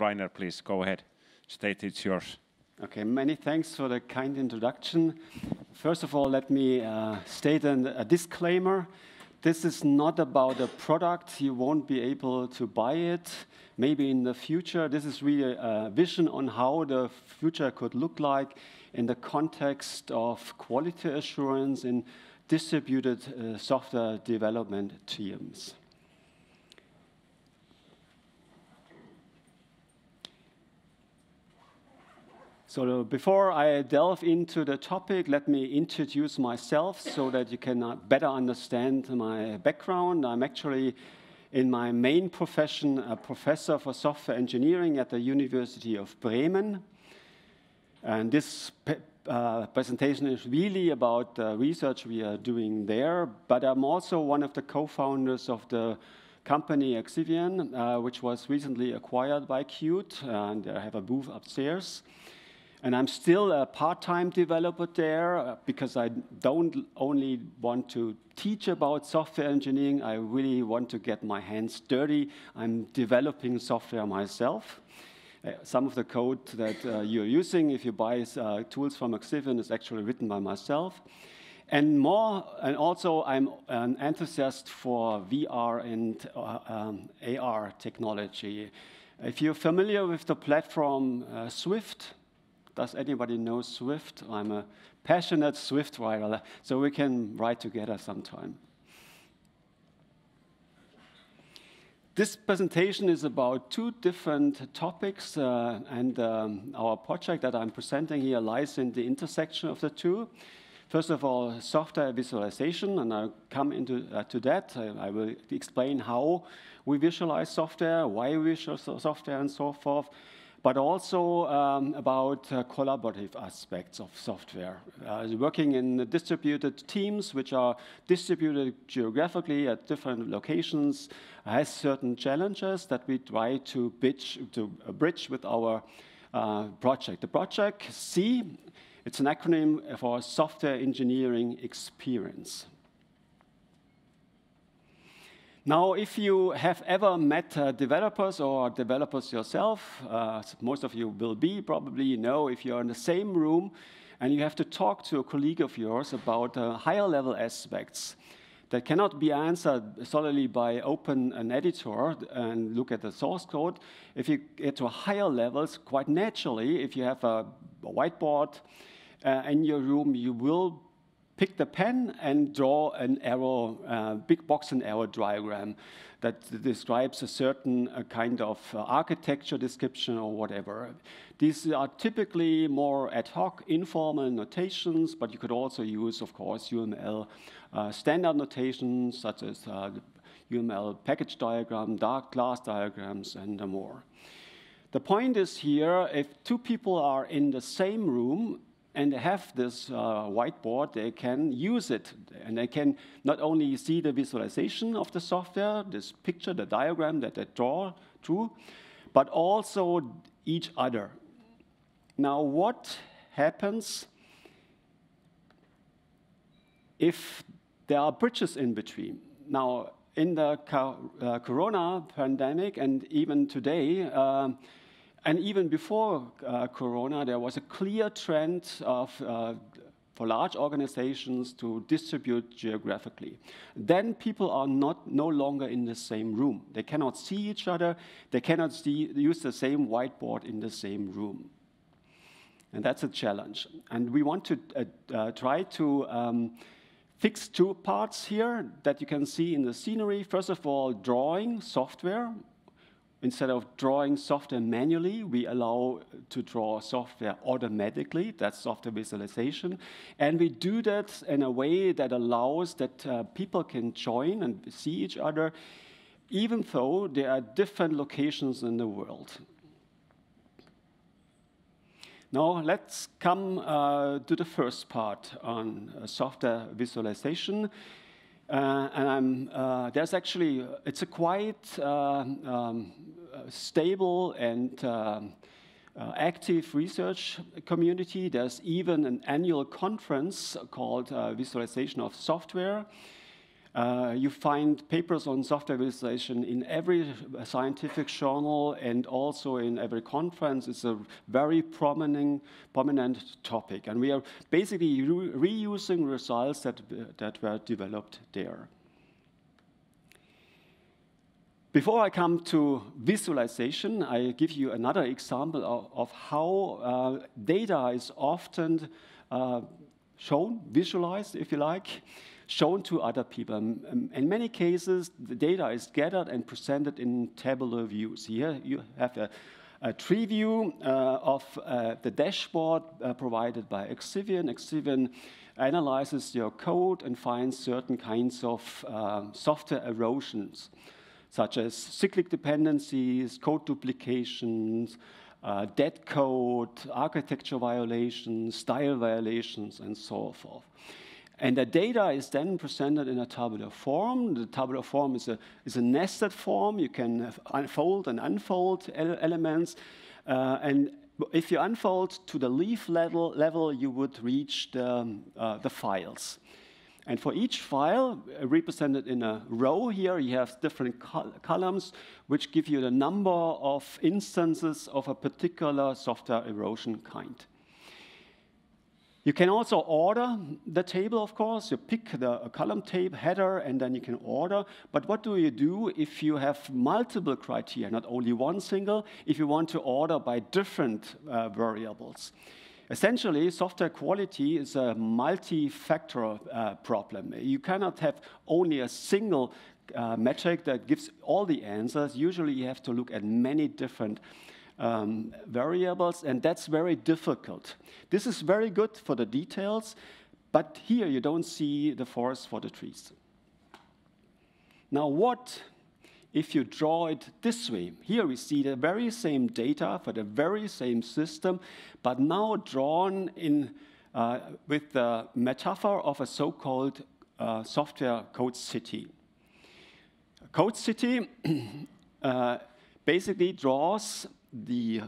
Rainer, please go ahead. State it's yours. Okay, many thanks for the kind introduction. First of all, let me state a disclaimer. This is not about a product. You won't be able to buy it. Maybe in the future. This is really a vision on how the future could look like in the context of quality assurance in distributed software development teams. So before I delve into the topic, let me introduce myself so that you can better understand my background. I'm actually, in my main profession, a professor for software engineering at the University of Bremen. And this presentation is really about the research we are doing there, but I'm also one of the co-founders of the company Axivion, which was recently acquired by Qt, and I have a booth upstairs. And I'm still a part-time developer there because I don't only want to teach about software engineering, I really want to get my hands dirty. I'm developing software myself. Some of the code that you're using, if you buy tools from Axivion, is actually written by myself. And also I'm an enthusiast for VR and AR technology. If you're familiar with the platform Swift, does anybody know Swift? I'm a passionate Swift writer, so we can write together sometime. This presentation is about two different topics, and our project that I'm presenting here lies in the intersection of the two. First of all, software visualization, and I'll come into to that. I will explain how we visualize software, why we visualize software, and so forth. But also about collaborative aspects of software. Working in distributed teams, which are distributed geographically at different locations, has certain challenges that we try to bridge with our project. The project C, it's an acronym for Software Engineering Experience. Now, if you have ever met developers or developers yourself, most of you will be, probably know if you're in the same room and you have to talk to a colleague of yours about higher level aspects that cannot be answered solely by open an editor and look at the source code. If you get to higher levels, quite naturally, if you have a whiteboard in your room, you will pick the pen and draw an arrow, big box and arrow diagram that describes a certain kind of architecture description or whatever. These are typically more ad hoc, informal notations, but you could also use, of course, UML standard notations such as UML package diagram, dark class diagrams, and more. The point is here, if two people are in the same room, and they have this whiteboard, they can use it. And they can not only see the visualization of the software, this picture, the diagram that they draw through, but also each other. Now, what happens if there are bridges in between? Now, in the corona pandemic, and even today, and even before Corona, there was a clear trend for large organizations to distribute geographically. Then people are no longer in the same room. They cannot see each other. They cannot use the same whiteboard in the same room. And that's a challenge. And we want to try to fix two parts here that you can see in the scenery. First of all, drawing software. Instead of drawing software manually, we allow to draw software automatically. That's software visualization. And we do that in a way that allows that people can join and see each other, even though there are different locations in the world. Now, let's come to the first part on software visualization. There's actually, it's a quite stable and active research community. There's even an annual conference called Visualization of Software. You find papers on software visualization in every scientific journal and also in every conference. It's a very prominent topic. And we are basically reusing results that were developed there. Before I come to visualization, I give you another example of how data is often shown, visualized, if you like, shown to other people. In many cases, the data is gathered and presented in tabular views. Here you have a tree view of the dashboard provided by Axivion. Axivion analyzes your code and finds certain kinds of software erosions, such as cyclic dependencies, code duplications, dead code, architecture violations, style violations, and so forth. And the data is then presented in a tabular form. The tabular form is a nested form. You can unfold and unfold elements. And if you unfold to the leaf level, you would reach the files. And for each file, represented in a row here, you have different columns, which give you the number of instances of a particular software erosion kind. You can also order the table, of course. You pick the column tab header, and then you can order. But what do you do if you have multiple criteria, not only one single, if you want to order by different variables? Essentially, software quality is a multi-factor problem. You cannot have only a single metric that gives all the answers. Usually, you have to look at many different variables, and that's very difficult. This is very good for the details, but here you don't see the forest for the trees. Now, what if you draw it this way? Here we see the very same data for the very same system, but now drawn in with the metaphor of a so-called software code city. Code city basically draws the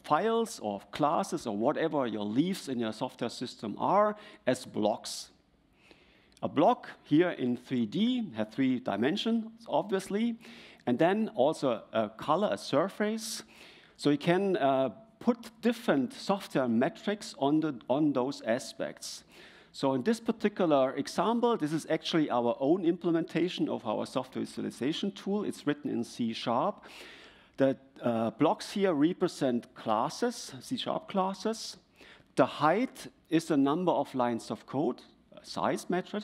files or classes or whatever your leaves in your software system are as blocks. A block here in 3D has 3 dimensions, obviously, and then also a color, a surface. So you can put different software metrics on those aspects. So in this particular example, this is actually our own implementation of our software visualization tool. It's written in C#. The blocks here represent classes, C# classes. The height is the number of lines of code, a size metric.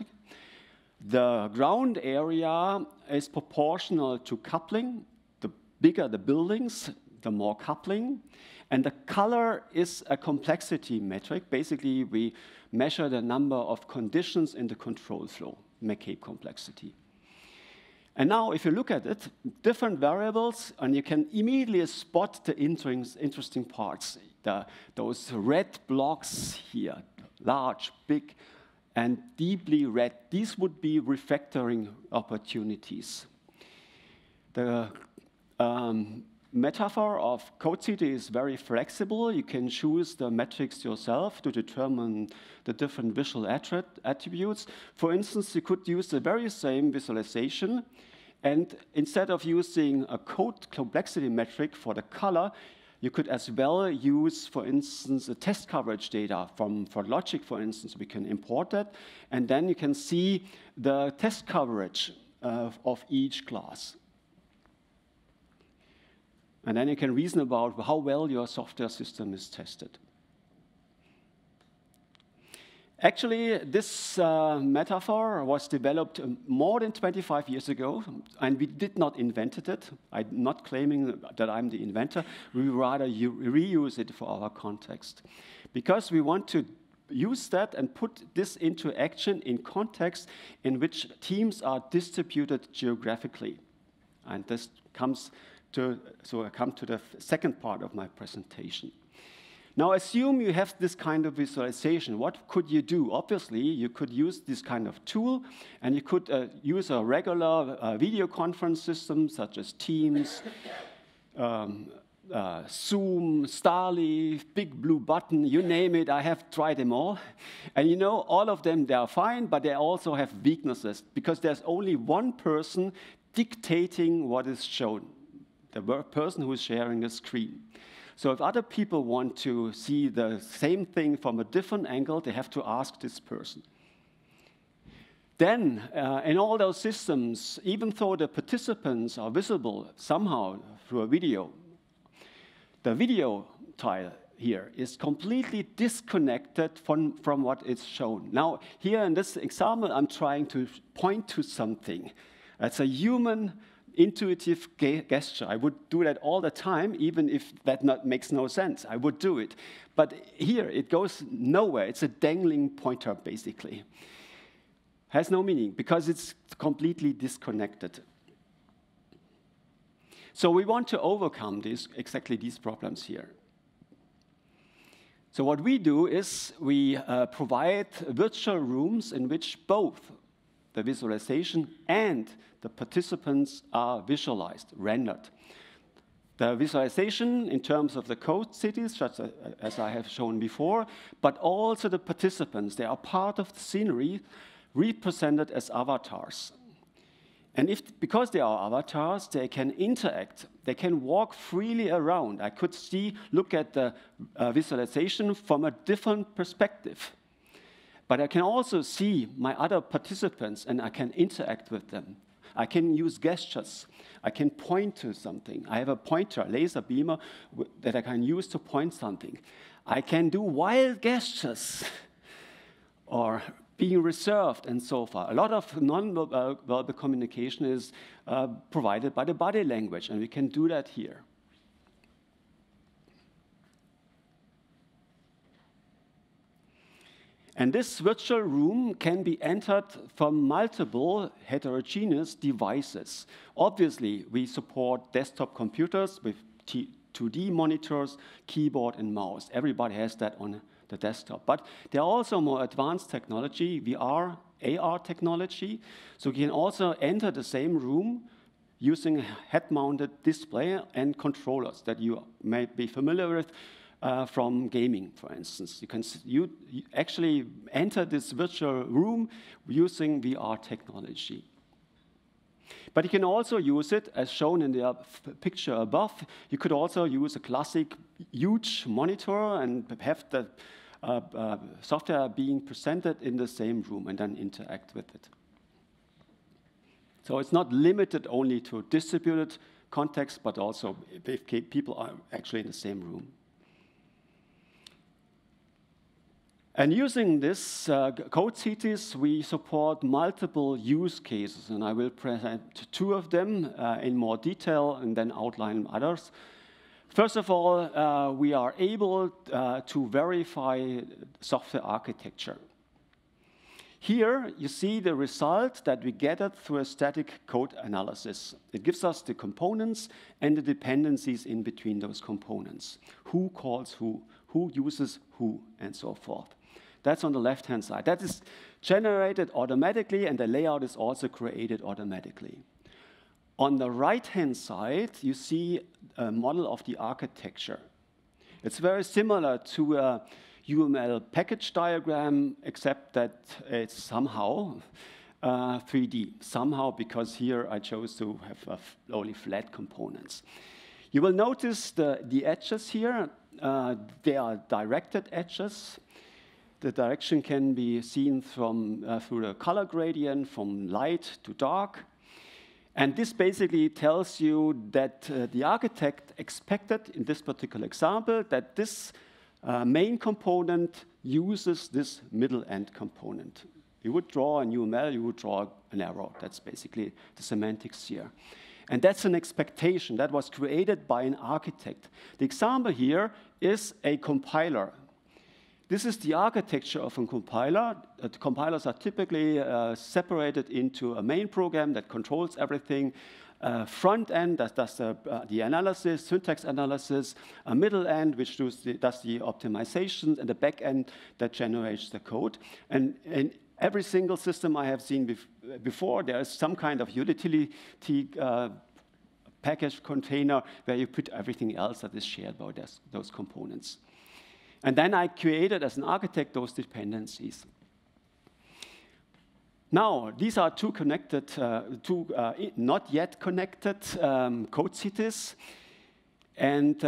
The ground area is proportional to coupling. The bigger the buildings, the more coupling. And the color is a complexity metric. Basically, we measure the number of conditions in the control flow, McCabe complexity. And now, if you look at it, different variables, and you can immediately spot the interesting parts. Those red blocks here, large, big, and deeply red. These would be refactoring opportunities. The metaphor of code city is very flexible. You can choose the metrics yourself to determine the different visual attributes. For instance, you could use the very same visualization, and instead of using a code complexity metric for the color, you could as well use, for instance, the test coverage data from Froglogic, for instance. We can import that, and then you can see the test coverage of each class. And then you can reason about how well your software system is tested. Actually, this metaphor was developed more than 25 years ago, and we did not invent it. I'm not claiming that I'm the inventor. We rather reuse it for our context, because we want to use that and put this into action in context in which teams are distributed geographically. And this comes to, so I come to the second part of my presentation. Now, assume you have this kind of visualization. What could you do? Obviously, you could use this kind of tool, and you could use a regular video conference system, such as Teams, Zoom, Starly, Big Blue Button, you name it, I have tried them all. And you know, all of them, they are fine, but they also have weaknesses because there's only one person dictating what is shown, the person who is sharing a screen. So if other people want to see the same thing from a different angle, they have to ask this person. Then, in all those systems, even though the participants are visible somehow through a video, the video tile here is completely disconnected from what is shown. Now, here in this example, I'm trying to point to something. It's a human intuitive gesture. I would do that all the time, even if that makes no sense. I would do it. But here, it goes nowhere. It's a dangling pointer, basically. Has no meaning, because it's completely disconnected. So we want to overcome exactly these problems here. So what we do is we provide virtual rooms in which both the visualization and the participants are visualized, rendered. The visualization in terms of the code cities, such as I have shown before, but also the participants. They are part of the scenery represented as avatars. And because they are avatars, they can interact. They can walk freely around. I could look at the visualization from a different perspective. But I can also see my other participants, and I can interact with them. I can use gestures. I can point to something. I have a pointer, a laser beamer, that I can use to point something. I can do wild gestures, or being reserved, and so forth. A lot of non-verbal communication is provided by the body language, and we can do that here. And this virtual room can be entered from multiple heterogeneous devices. Obviously, we support desktop computers with 2D monitors, keyboard, and mouse. Everybody has that on the desktop. But there are also more advanced technology, VR, AR technology. So you can also enter the same room using a head-mounted display and controllers that you may be familiar with from gaming, for instance. You actually enter this virtual room using VR technology. But you can also use it, as shown in the picture above. You could also use a classic huge monitor and have the software being presented in the same room and then interact with it. So it's not limited only to distributed context, but also if people are actually in the same room. And using this code cities, we support multiple use cases, and I will present two of them in more detail and then outline others. First of all, we are able to verify software architecture. Here, you see the result that we gathered through a static code analysis. It gives us the components and the dependencies in between those components. Who calls who uses who, and so forth. That's on the left-hand side. That is generated automatically, and the layout is also created automatically. On the right-hand side, you see a model of the architecture. It's very similar to a UML package diagram, except that it's somehow 3D. Somehow, because here I chose to have only flat components. You will notice the edges here. They are directed edges. The direction can be seen from through the color gradient, from light to dark. And this basically tells you that the architect expected, in this particular example, that this main component uses this middle end component. You would draw an UML, you would draw an arrow. That's basically the semantics here. And that's an expectation that was created by an architect. The example here is a compiler. This is the architecture of a compiler. The compilers are typically separated into a main program that controls everything, front end that does the analysis, syntax analysis, a middle end which does the optimizations, and the back end that generates the code. And in every single system I have seen before, there is some kind of utility package container where you put everything else that is shared by those components. And then I created, as an architect, those dependencies. Now, these are two connected, not yet connected code cities. And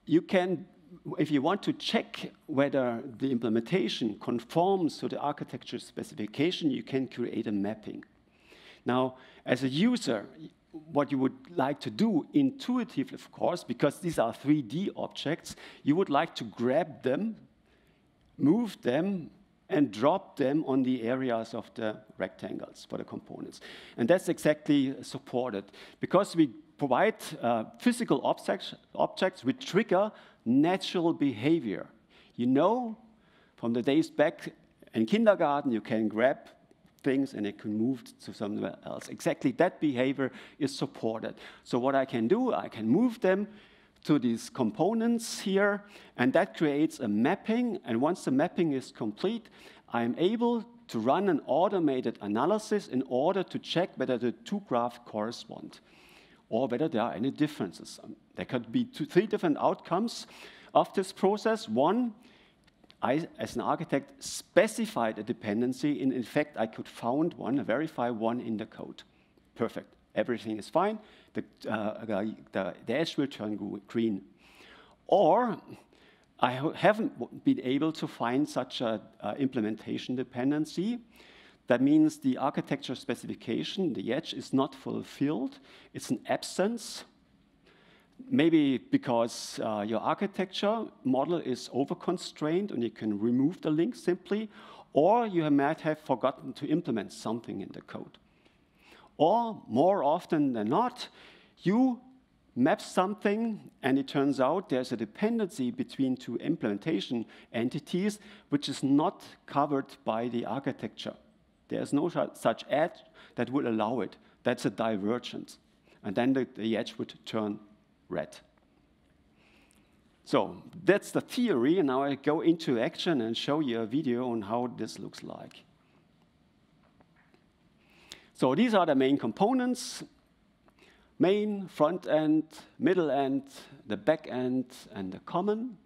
you can, if you want to check whether the implementation conforms to the architecture specification, you can create a mapping. Now, as a user, what you would like to do intuitively, of course, because these are 3D objects, you would like to grab them, move them, and drop them on the areas of the rectangles for the components. And that's exactly supported. Because we provide physical objects which trigger natural behavior. You know, from the days back in kindergarten, you can grab things and it can move to somewhere else. Exactly that behavior is supported. So what I can do, I can move them to these components here, and that creates a mapping. And once the mapping is complete, I'm able to run an automated analysis in order to check whether the two graphs correspond or whether there are any differences. There could be three different outcomes of this process. One, I, as an architect, specified a dependency. In fact, I could found one, verify one in the code. Perfect. Everything is fine. The edge will turn green. Or I haven't been able to find such an implementation dependency. That means the architecture specification, the edge, is not fulfilled. It's an absence. Maybe because your architecture model is over-constrained and you can remove the link simply, or you might have forgotten to implement something in the code. Or, more often than not, you map something and it turns out there's a dependency between two implementation entities which is not covered by the architecture. There's no such edge that would allow it. That's a divergence. And then the edge would turn red. So that's the theory, and now I go into action and show you a video on how this looks like. So these are the main components: main, front end, middle end, the back end, and the common.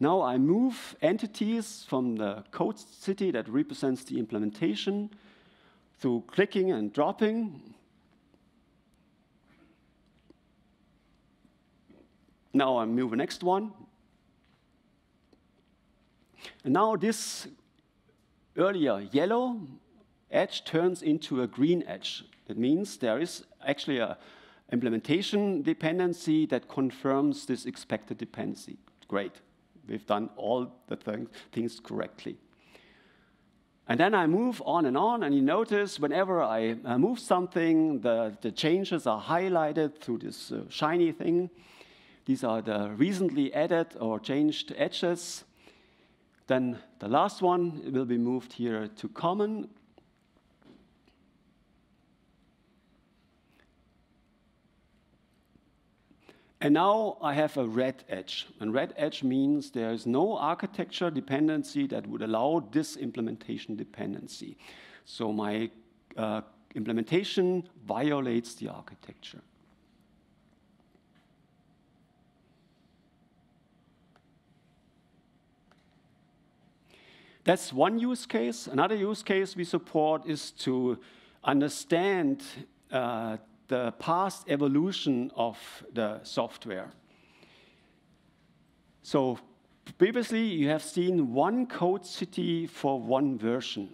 Now I move entities from the code city that represents the implementation through clicking and dropping. Now I move the next one. And now this earlier yellow edge turns into a green edge. That means there is actually an implementation dependency that confirms this expected dependency. Great. We've done all the things correctly. And then I move on, and you notice whenever I move something, the changes are highlighted through this shiny thing. These are the recently added or changed edges. Then the last one will be moved here to common. And now I have a red edge. And red edge means there is no architecture dependency that would allow this implementation dependency. So my implementation violates the architecture. That's one use case. Another use case we support is to understand the past evolution of the software. So previously, you have seen one code city for one version.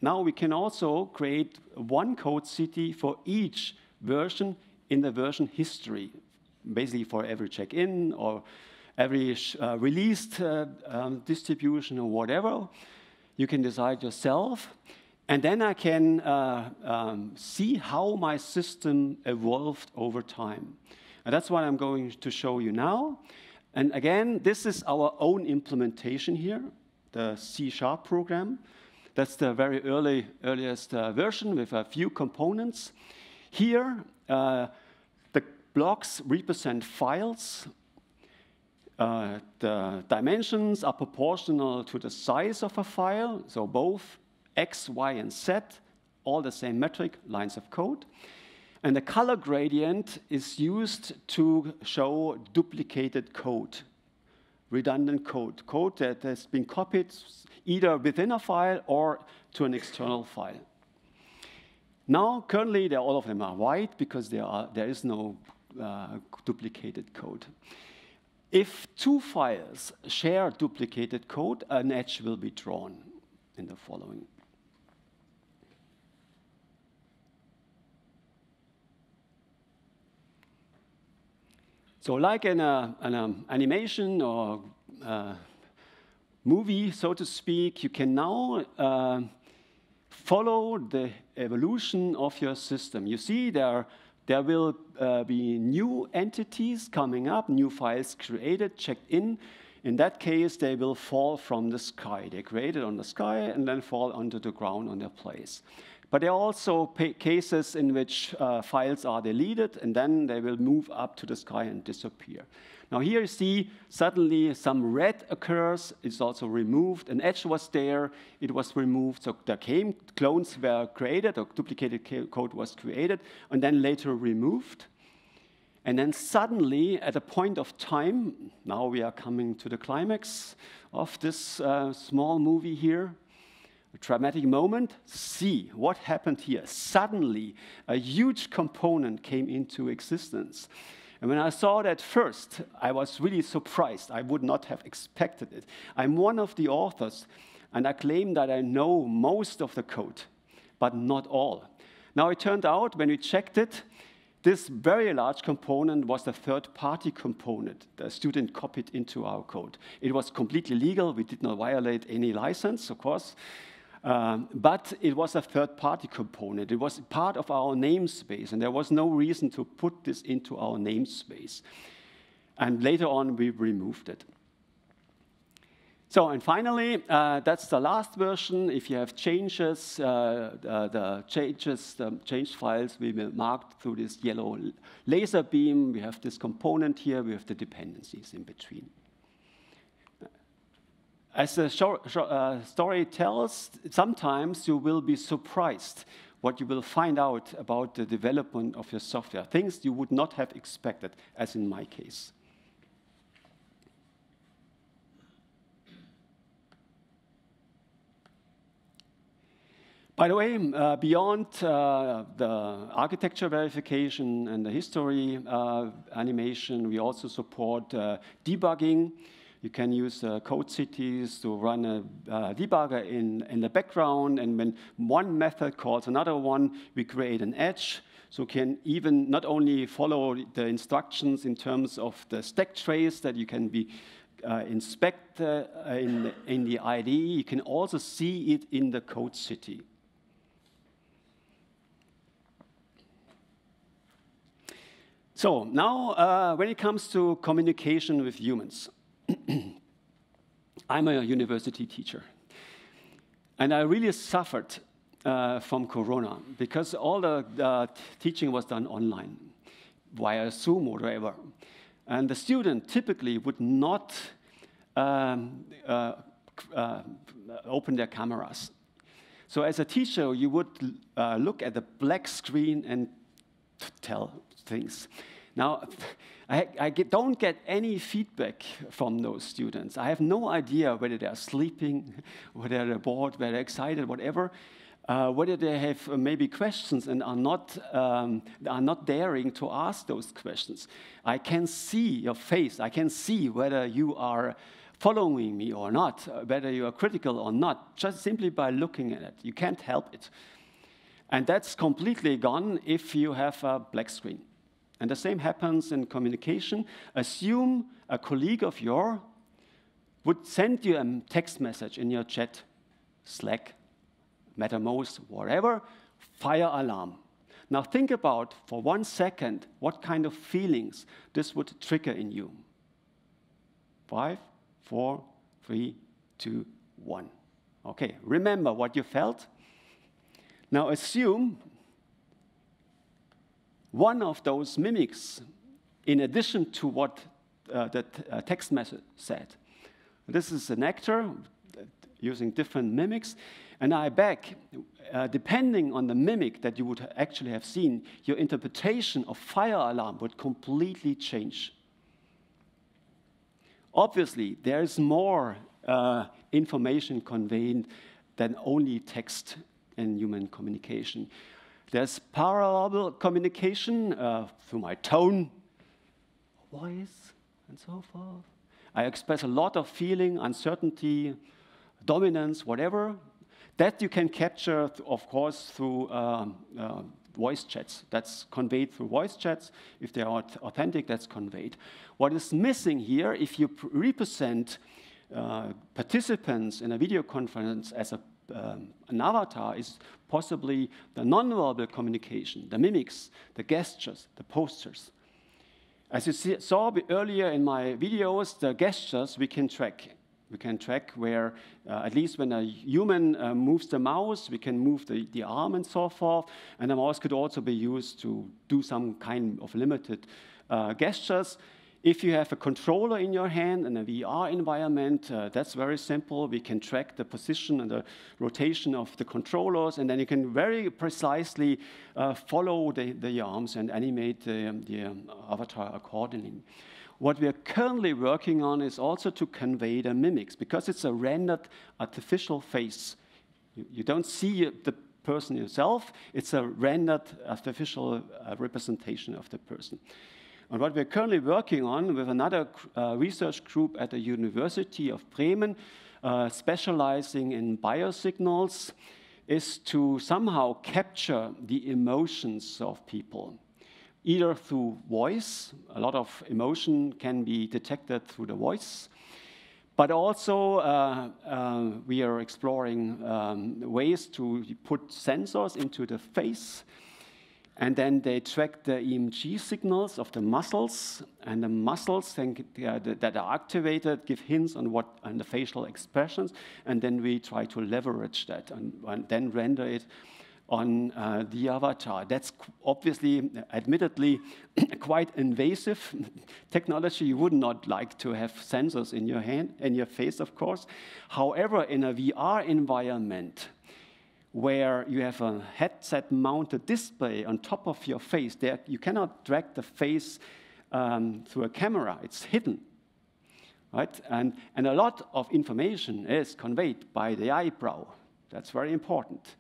Now we can also create one code city for each version in the version history, basically for every check-in or every released distribution or whatever. You can decide yourself. And then I can see how my system evolved over time. And that's what I'm going to show you now. And again, this is our own implementation here, the C# program. That's the very earliest version with a few components. Here, the blocks represent files. The dimensions are proportional to the size of a file, so both X, Y, and Z, all the same metric, lines of code. And the color gradient is used to show duplicated code, redundant code that has been copied either within a file or to an external file. Now, currently, all of them are white because there is no duplicated code. If two files share duplicated code, an edge will be drawn in the following. So like in an animation or movie, so to speak, you can now follow the evolution of your system. You see there will be new entities coming up, new files created, checked in. In that case, they will fall from the sky. They're created on the sky and then fall onto the ground on their place. But there are also cases in which files are deleted, and then they will move up to the sky and disappear. Now here you see suddenly some red occurs. It's also removed. An edge was there. It was removed. So there came clones were created, or duplicated code was created, and then later removed. And then suddenly, at a point of time, now we are coming to the climax of this small movie here, a dramatic moment. See what happened here. Suddenly, a huge component came into existence. And when I saw that first, I was really surprised. I would not have expected it. I'm one of the authors, and I claim that I know most of the code, but not all. Now, it turned out, when we checked it, this very large component was a third-party component. The student copied into our code. It was completely legal. We did not violate any license, of course. But it was a third-party component. It was part of our namespace, and there was no reason to put this into our namespace. And later on, we removed it. So, and finally, that's the last version. If you have changes, the changed files, we will mark through this yellow laser beam. We have this component here. We have the dependencies in between. As the story tells, sometimes you will be surprised what you will find out about the development of your software, things you would not have expected, as in my case. By the way, beyond the architecture verification and the history animation, we also support debugging. You can use code cities to run a debugger in the background, and when one method calls another one, we create an edge. So you can even not only follow the instructions in terms of the stack trace that you can inspect in the IDE, you can also see it in the code city. So now, when it comes to communication with humans, I'm a university teacher, and I really suffered from Corona because all the teaching was done online via Zoom or whatever, and the student typically would not open their cameras. So as a teacher, you would look at the black screen and tell things. Now, I don't get any feedback from those students. I have no idea whether they're sleeping, whether they're bored, whether they're excited, whatever, whether they have maybe questions and are not daring to ask those questions. I can see your face. I can see whether you are following me or not, whether you are critical or not, just simply by looking at it. You can't help it. And that's completely gone if you have a black screen. And the same happens in communication. Assume a colleague of yours would send you a text message in your chat, Slack, Mattermost, whatever, fire alarm. Now think about, for 1 second, what kind of feelings this would trigger in you. 5, 4, 3, 2, 1. Okay, remember what you felt. Now assume one of those mimics, in addition to what the text message said. This is an actor using different mimics, And I beg, depending on the mimic that you would actually have seen, your interpretation of fire alarm would completely change. Obviously, there is more information conveyed than only text in human communication. There's parallel communication through my tone, voice, and so forth. I express a lot of feeling, uncertainty, dominance, whatever. That you can capture, of course, through voice chats. That's conveyed through voice chats. If they are authentic, that's conveyed. What is missing here, if you represent participants in a video conference as an avatar, is possibly the nonverbal communication, the mimics, the gestures, the postures. As you saw earlier in my videos, the gestures we can track. We can track where, at least when a human moves the mouse, we can move the arm and so forth. And the mouse could also be used to do some kind of limited gestures. If you have a controller in your hand in a VR environment, that's very simple. We can track the position and the rotation of the controllers, and then you can very precisely follow the arms and animate the avatar accordingly. What we are currently working on is also to convey the mimics, because it's a rendered artificial face. You don't see the person yourself. It's a rendered artificial representation of the person. And what we're currently working on with another research group at the University of Bremen, specializing in biosignals, is to somehow capture the emotions of people, either through voice. A lot of emotion can be detected through the voice. But also, we are exploring ways to put sensors into the face, and then they track the EMG signals of the muscles, and the muscles that are activated give hints on the facial expressions, and then we try to leverage that and then render it on the avatar. That's obviously, admittedly, quite invasive technology. You would not like to have sensors in your hand, in your face, of course. However, in a VR environment, where you have a headset-mounted display on top of your face, there you cannot drag the face through a camera. It's hidden, right? And a lot of information is conveyed by the eyebrow. That's very important,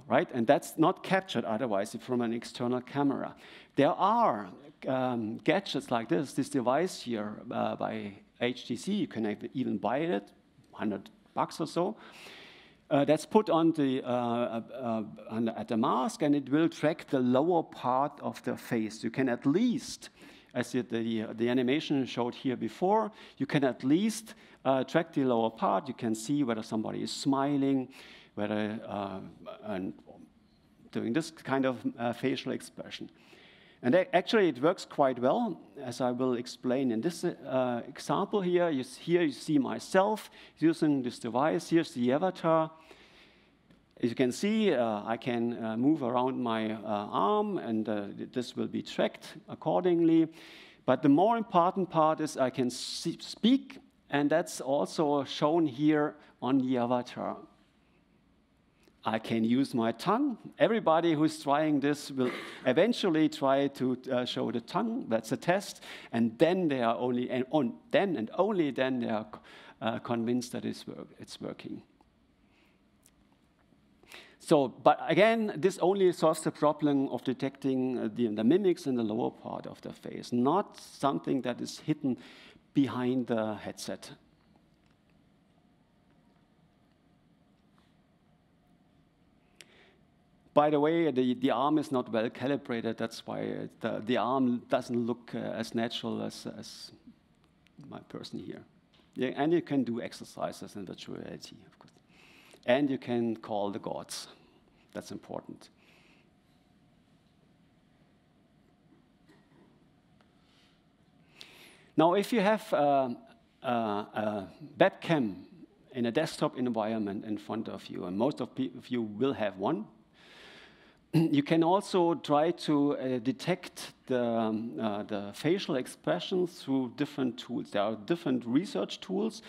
right? And that's not captured otherwise from an external camera. There are gadgets like this device here by HTC. You can even buy it, $100 or so. That's put on at the mask, and it will track the lower part of the face. You can at least, as the animation showed here before, you can at least track the lower part. You can see whether somebody is smiling, whether and doing this kind of facial expression. And actually, it works quite well, as I will explain in this example here. Here you see myself using this device. Here's the avatar. As you can see, I can move around my arm, and this will be tracked accordingly. But the more important part is I can speak, and that's also shown here on the avatar. I can use my tongue. Everybody who's trying this will eventually try to show the tongue. That's a test. And then they are only then they are convinced that it's working. So, but again, this only solves the problem of detecting the mimics in the lower part of the face, not something that is hidden behind the headset. By the way, the arm is not well calibrated. That's why the arm doesn't look as natural as my person here. Yeah, and you can do exercises in virtual reality, of course. And you can call the gods. That's important. Now, if you have a webcam in a desktop environment in front of you, and most of you will have one, you can also try to detect the facial expressions through different tools. There are different research tools.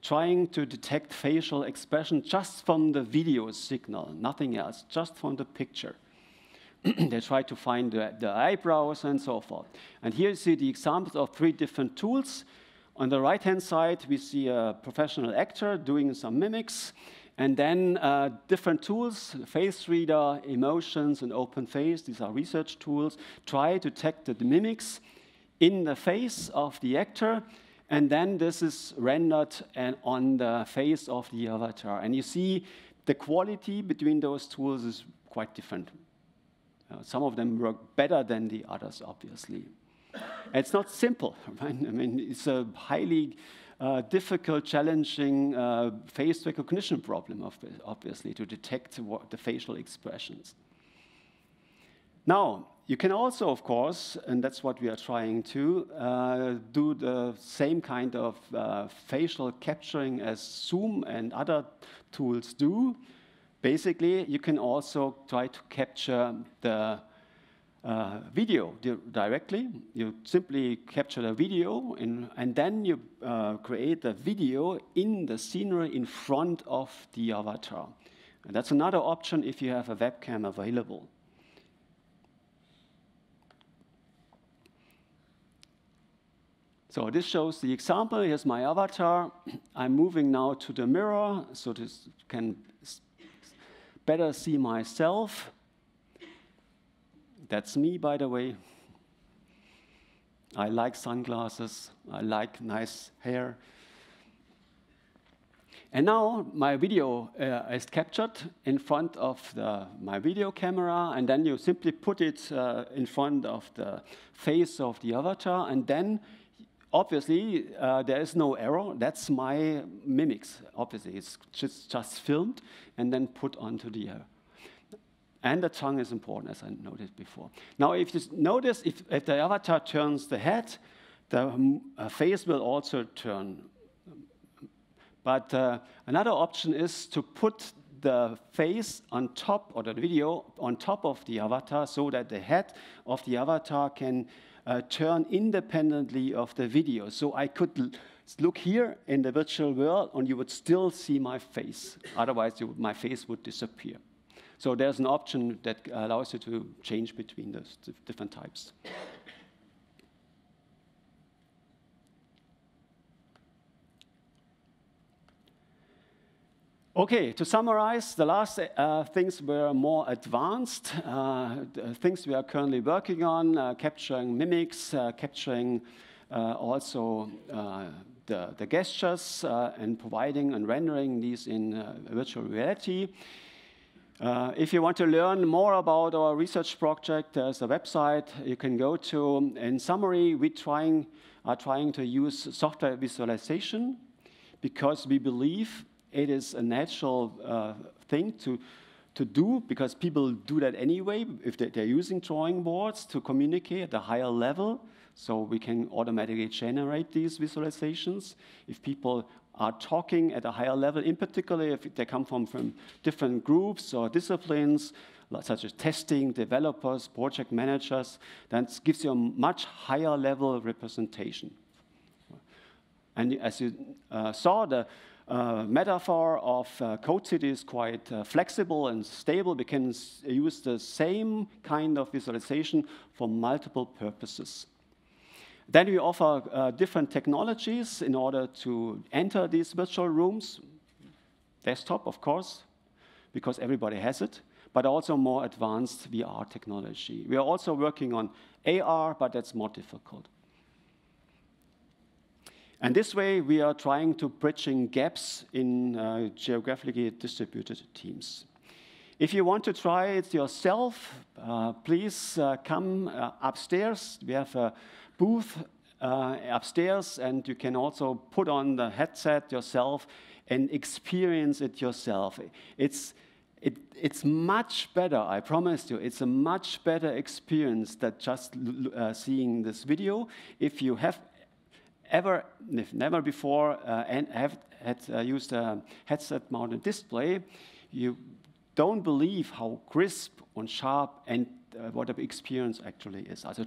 trying to detect facial expression just from the video signal, nothing else, just from the picture. They try to find the eyebrows and so forth. And here you see the examples of 3 different tools. On the right-hand side, we see a professional actor doing some mimics, and then different tools, face reader, emotions, and open face. These are research tools. Try to detect the mimics in the face of the actor, and then this is rendered on the face of the avatar. And you see the quality between those tools is quite different. Some of them work better than the others, obviously. It's not simple, right? I mean, it's a highly difficult, challenging face recognition problem, obviously, to detect the facial expressions. Now, you can also, of course, and that's what we are trying to, do the same kind of facial capturing as Zoom and other tools do. Basically, you can also try to capture the video directly. You simply capture the video, and then you create a video in the scenery in front of the avatar. And that's another option if you have a webcam available. So this shows the example. Here's my avatar. I'm moving now to the mirror, so this can better see myself. That's me, by the way. I like sunglasses. I like nice hair. And now my video is captured in front of my video camera, and then you simply put it in front of the face of the avatar, and then obviously, there is no error. That's my mimics. Obviously, it's just filmed and then put onto the air. And the tongue is important, as I noted before. Now, if you notice, if the avatar turns the head, the face will also turn. But another option is to put the face on top, or the video on top of the avatar, so that the head of the avatar can turn independently of the video. So I could look here in the virtual world, and you would still see my face. Otherwise, my face would disappear. So there's an option that allows you to change between those different types. Okay, to summarize, the last things were more advanced. The things we are currently working on, capturing mimics, capturing also the gestures, and providing and rendering these in virtual reality. If you want to learn more about our research project, there's a website you can go to. In summary, we are trying to use software visualization because we believe it is a natural thing to do, because people do that anyway if they're using drawing boards to communicate at a higher level. So we can automatically generate these visualizations. If people are talking at a higher level, in particular if they come from different groups or disciplines, such as testing, developers, project managers, that gives you a much higher level representation. And as you saw, the metaphor of Code City is quite flexible and stable. We can use the same kind of visualization for multiple purposes. Then we offer different technologies in order to enter these virtual rooms. Desktop, of course, because everybody has it, but also more advanced VR technology. We are also working on AR, but that's more difficult. And this way, we are trying to bridging gaps in geographically distributed teams. If you want to try it yourself, please come upstairs. We have a booth upstairs, and you can also put on the headset yourself and experience it yourself. It's much better, I promise you. It's a much better experience than just seeing this video. If you have never before used a headset-mounted display, you don't believe how crisp and sharp and what the experience actually is. Also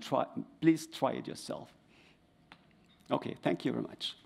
please try it yourself. Okay, thank you very much.